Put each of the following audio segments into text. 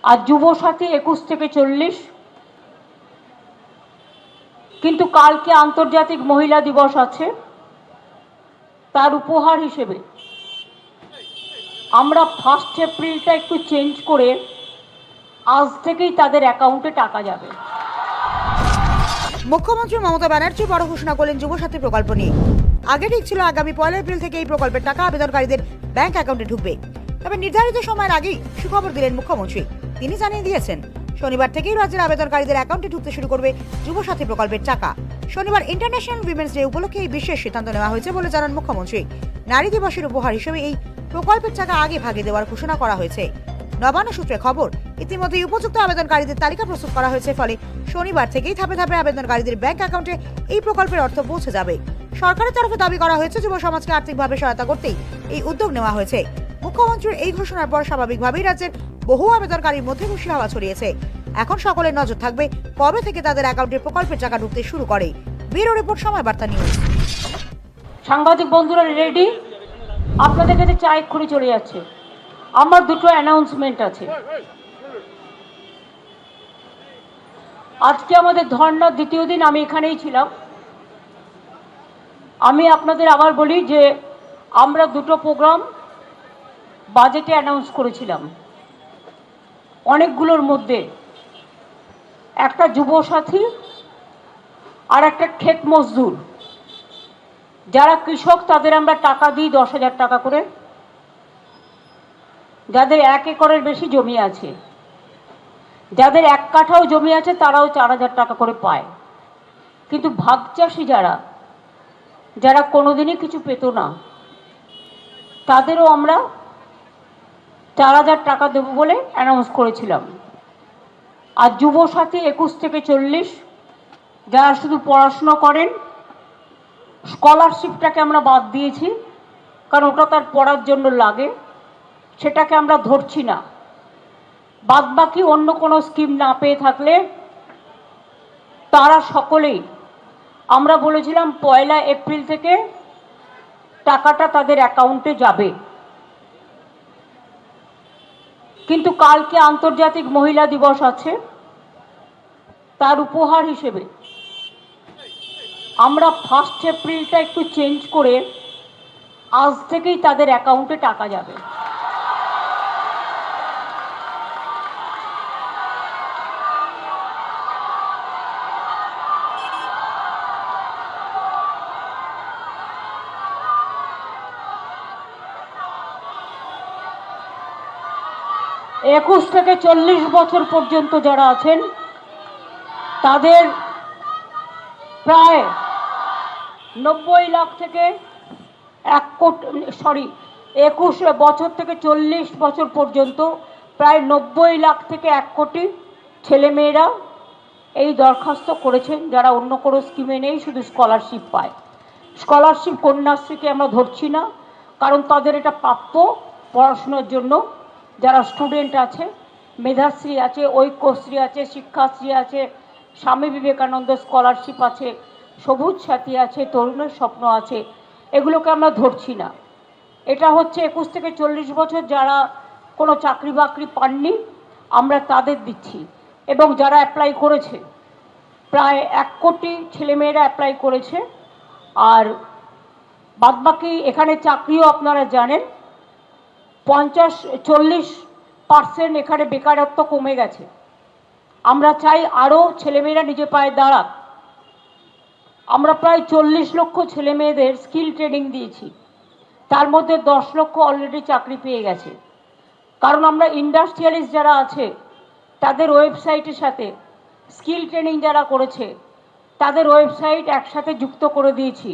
আর যুবসাথী 21 থেকে 40। কিন্তু কালকে আন্তর্জাতিক মহিলা দিবস আছে, তার উপহার হিসেবে আমরা 1 এপ্রিলটা একটু চেঞ্জ করে আজ থেকেই তাদের অ্যাকাউন্টে টাকা যাবে। মুখ্যমন্ত্রী মমতা ব্যানার্জি বড় ঘোষণা করলেন যুবসাথী প্রকল্প নিয়ে। আগে ঠিক ছিল আগামী 1 এপ্রিল থেকে এই প্রকল্পের টাকা আবেদনকারীদের ব্যাংক অ্যাকাউন্টে ঢুকবে। তবে নির্ধারিত সময়ের আগেই সুখবর দিলেন মুখ্যমন্ত্রী। তিনি জানিয়ে দিয়েছেন শনিবার থেকেই রাজ্যের আবেদনকারীদের অ্যাকাউন্টে ঢুকতে শুরু করবে যুবসাথী প্রকল্পের টাকা। শনিবার ইন্টারন্যাশনাল উইমেন্স ডে উপলক্ষে এই বিশেষ সিদ্ধান্ত নেওয়া হয়েছে বলে জানান মুখ্যমন্ত্রী। নারী দিবসের উপহার হিসেবে এই প্রকল্পের টাকা আগে ভাগে দেওয়ার ঘোষণা করা হয়েছে। নবান্ন সূত্রে খবর, ইতিমধ্যেই উপযুক্ত আবেদনকারীদের তালিকা প্রস্তুত করা হয়েছে, ফলে শনিবার থেকেই ধাপে ধাপে আবেদনকারীদের ব্যাংক অ্যাকাউন্টে এই প্রকল্পের অর্থ পৌঁছে যাবে। সরকারের তরফে দাবি করা হয়েছে যুব সমাজকে আর্থিকভাবে সহায়তা করতেই এই উদ্যোগ নেওয়া হয়েছে। মুখ্যমন্ত্রীর এই ঘোষণার পর স্বাভাবিকভাবেই রাজ্যের বহু আবেদনকারীর মধ্যে খুশি হাওয়া ছড়িয়েছে। এখন সকলের নজর থাকবে কবে থেকে তাদের অ্যাকাউন্টে প্রকল্পের টাকা ঢুকতে শুরু করে। ব্যুরো রিপোর্ট, সময় বার্তা নিউজ। সাংবাদিক বন্ধুরা রেডি? আপনাদের কাছে চা এক্ষুনি চলে যাচ্ছে। আমার দুটো অ্যানাউন্সমেন্ট আছে। আজকে আমাদের ধর্নার দ্বিতীয় দিন, আমি এখানেই ছিলাম। আমি আপনাদের আবার বলি যে আমরা দুটো প্রোগ্রাম বাজেটে অ্যানাউন্স করেছিলাম। অনেকগুলোর মধ্যে একটা যুবসাথী আর একটা ক্ষেত মজদুর, যারা কৃষক তাদের আমরা টাকা দিই 10,000 টাকা করে। যাদের 1 একরের বেশি জমি আছে, যাদের 1 কাঠাও জমি আছে, তারাও 4,000 টাকা করে পায়। কিন্তু ভাগ চাষি যারা কোনোদিনই কিছু পেত না, তাদেরও আমরা 4,000 টাকা দেব বলে অ্যানাউন্স করেছিলাম। আর যুবসাথী 21 থেকে 40, যারা শুধু পড়াশুনো করেন, স্কলারশিপটাকে আমরা বাদ দিয়েছি, কারণ ওটা তার পড়ার জন্য লাগে, সেটাকে আমরা ধরছি না। বাদ বাকি অন্য কোনো স্কিম না পেয়ে থাকলে তারা সকলেই, আমরা বলেছিলাম 1 এপ্রিল থেকে টাকাটা তাদের অ্যাকাউন্টে যাবে। কিন্তু কালকে আন্তর্জাতিক মহিলা দিবস আছে, তার উপহার হিসেবে আমরা 1 এপ্রিলটা একটু চেঞ্জ করে আজ থেকেই তাদের অ্যাকাউন্টে টাকা যাবে। একুশ থেকে 40 বছর পর্যন্ত যারা আছেন, তাদের প্রায় 90 লাখ থেকে 1 কোটি, 21 বছর থেকে 40 বছর পর্যন্ত প্রায় 90 লাখ থেকে 1 কোটি ছেলেমেয়েরা এই দরখাস্ত করেছেন, যারা অন্য কোনো স্কিমে নেই, শুধু স্কলারশিপ পায়। স্কলারশিপ কন্যাশ্রীকে আমরা ধরছি না, কারণ তাদের এটা প্রাপ্য পড়াশোনার জন্য। যারা স্টুডেন্ট আছে, মেধাশ্রী আছে, ঐক্যশ্রী আছে, শিক্ষাশ্রী আছে, স্বামী বিবেকানন্দ স্কলারশিপ আছে, সবুজ সাথী আছে, তরুণের স্বপ্ন আছে, এগুলোকে আমরা ধরছি না। এটা হচ্ছে 21 থেকে 40 বছর যারা কোনো চাকরি বাকরি পাননি, আমরা তাদের দিচ্ছি। এবং যারা অ্যাপ্লাই করেছে, প্রায় 1 কোটি ছেলেমেয়েরা অ্যাপ্লাই করেছে। আর বাদবাকি এখানে চাকরিও আপনারা জানেন 40% এখানে বেকারত্ব কমে গেছে। আমরা চাই আরও ছেলেমেয়েরা নিজে পায়ে দাঁড়াক। আমরা প্রায় 40 লক্ষ ছেলেমেয়েদের স্কিল ট্রেনিং দিয়েছি, তার মধ্যে 10 লক্ষ অলরেডি চাকরি পেয়ে গেছে। কারণ আমরা ইন্ডাস্ট্রিয়ালিস্ট যারা আছে তাদের ওয়েবসাইটের সাথে স্কিল ট্রেনিং যারা করেছে তাদের ওয়েবসাইট একসাথে যুক্ত করে দিয়েছি।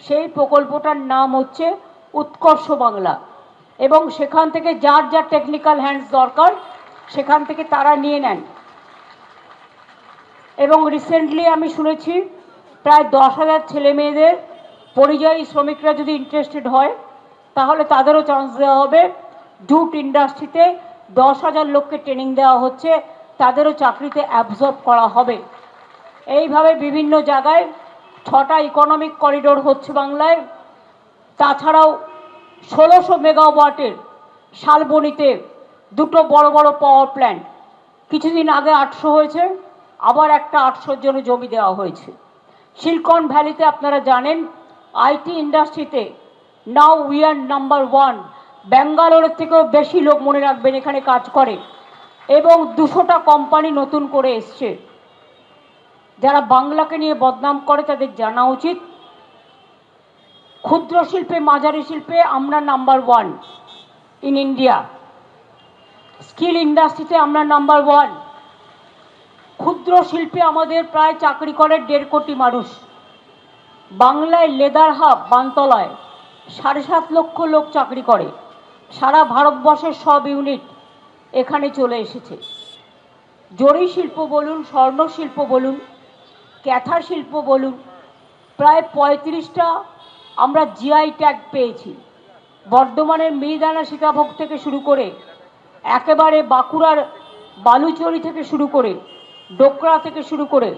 সেই প্রকল্পটার নাম হচ্ছে উৎকর্ষ বাংলা, এবং সেখান থেকে যার যা টেকনিক্যাল হ্যান্ডস দরকার সেখান থেকে তারা নিয়ে নেন। এবং রিসেন্টলি আমি শুনেছি প্রায় 10,000 ছেলেমেয়েদের, পরিযায়ী শ্রমিকরা যদি ইন্টারেস্টেড হয় তাহলে তাদেরও চান্স দেওয়া হবে। জুট ইন্ডাস্ট্রিতে 10,000 লোককে ট্রেনিং দেওয়া হচ্ছে, তাদেরও চাকরিতে অ্যাবজর্ব করা হবে। এইভাবে বিভিন্ন জায়গায় 6টা ইকোনমিক করিডোর হচ্ছে বাংলায়। তাছাড়াও 1600 মেগাওয়াটের শালবনীতে 2টো বড় বড় পাওয়ার প্ল্যান্ট, কিছুদিন আগে 800 হয়েছে, আবার একটা 800-র জন্য জমি দেওয়া হয়েছে। সিলিকন ভ্যালিতে আপনারা জানেন আইটি ইন্ডাস্ট্রিতে নাও উই আর নাম্বার 1। ব্যাঙ্গালোরের থেকেও বেশি লোক, মনে রাখবেন, এখানে কাজ করে এবং 200টা কোম্পানি নতুন করে এসছে। যারা বাংলাকে নিয়ে বদনাম করে তাদের জানা উচিত, ক্ষুদ্র শিল্পে মাঝারি শিল্পে আমরা নাম্বার 1 ইন ইন্ডিয়া। স্কিল ইন্ডাস্ট্রিতে আমরা নাম্বার 1। ক্ষুদ্র শিল্পে আমাদের প্রায় চাকরি করে 1.5 কোটি মানুষ। বাংলায় লেদার হাব বানতলায় 7.5 লক্ষ লোক চাকরি করে। সারা ভারতবর্ষের সব ইউনিট এখানে চলে এসেছে। জরি শিল্প বলুন, স্বর্ণ শিল্প বলুন, ক্যাথা শিল্প বলুন, প্রায় 35টা আমরা জিআই ট্যাগ পেয়েছি। বর্ধমানের মিহিদানা সীতাভোগ থেকে শুরু করে একেবারে বাঁকুড়ার বালুচরি থেকে শুরু করে, ডোকরা থেকে শুরু করে,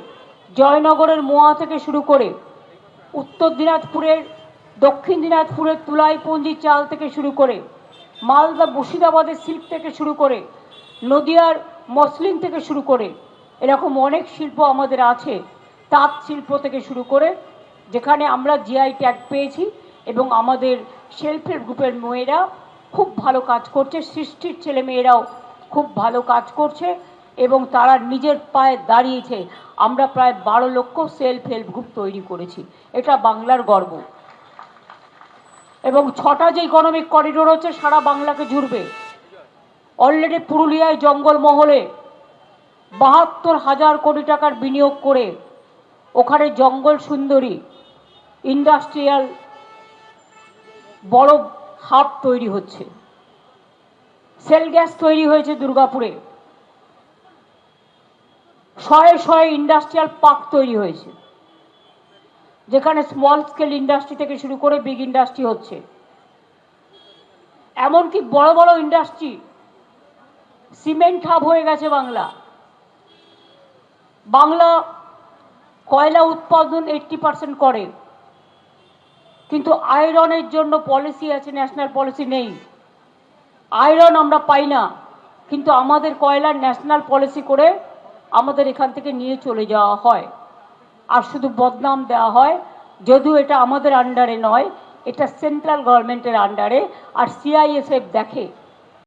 জয়নগরের মোয়া থেকে শুরু করে, উত্তর দিনাজপুরের, দক্ষিণ দিনাজপুরের তুলাইপঞ্জি চাল থেকে শুরু করে, মালদা মুর্শিদাবাদের সিল্ক থেকে শুরু করে, নদিয়ার মসলিন থেকে শুরু করে, এরকম অনেক শিল্প আমাদের আছে। তাঁত শিল্প থেকে শুরু করে, যেখানে আমরা জিআই ট্যাগ পেয়েছি এবং আমাদের সেলফ হেল্প গ্রুপের মেয়েরা খুব ভালো কাজ করছে। সৃষ্টির ছেলে মেয়েরাও খুব ভালো কাজ করছে এবং তারা নিজের পায়ে দাঁড়িয়েছে। আমরা প্রায় 12 লক্ষ সেলফ হেল্প গ্রুপ তৈরি করেছি। এটা বাংলার গর্ব। এবং 6টা যে ইকোনমিক করিডোর হচ্ছে সারা বাংলাকে জুড়বে। অলরেডি পুরুলিয়ায় জঙ্গলমহলে 72,000 কোটি টাকার বিনিয়োগ করে ওখানে জঙ্গল সুন্দরী ইন্ডাস্ট্রিয়াল বড় হাব তৈরি হচ্ছে। সেল গ্যাস তৈরি হয়েছে দুর্গাপুরে। শয়ে ইন্ডাস্ট্রিয়াল পার্ক তৈরি হয়েছে, যেখানে স্মল স্কেল ইন্ডাস্ট্রি থেকে শুরু করে বিগ ইন্ডাস্ট্রি হচ্ছে। এমনকি বড় বড় ইন্ডাস্ট্রি, সিমেন্ট হাব হয়ে গেছে বাংলা। বাংলা কয়লা উৎপাদন 80% করে, কিন্তু আয়রনের জন্য পলিসি আছে, ন্যাশনাল পলিসি নেই। আয়রন আমরা পাই না, কিন্তু আমাদের কয়লার ন্যাশনাল পলিসি করে আমাদের এখান থেকে নিয়ে চলে যাওয়া হয় আর শুধু বদনাম দেওয়া হয়। যদিও এটা আমাদের আন্ডারে নয়, এটা সেন্ট্রাল গভর্নমেন্টের আন্ডারে। আর সিআইএসএফ দেখে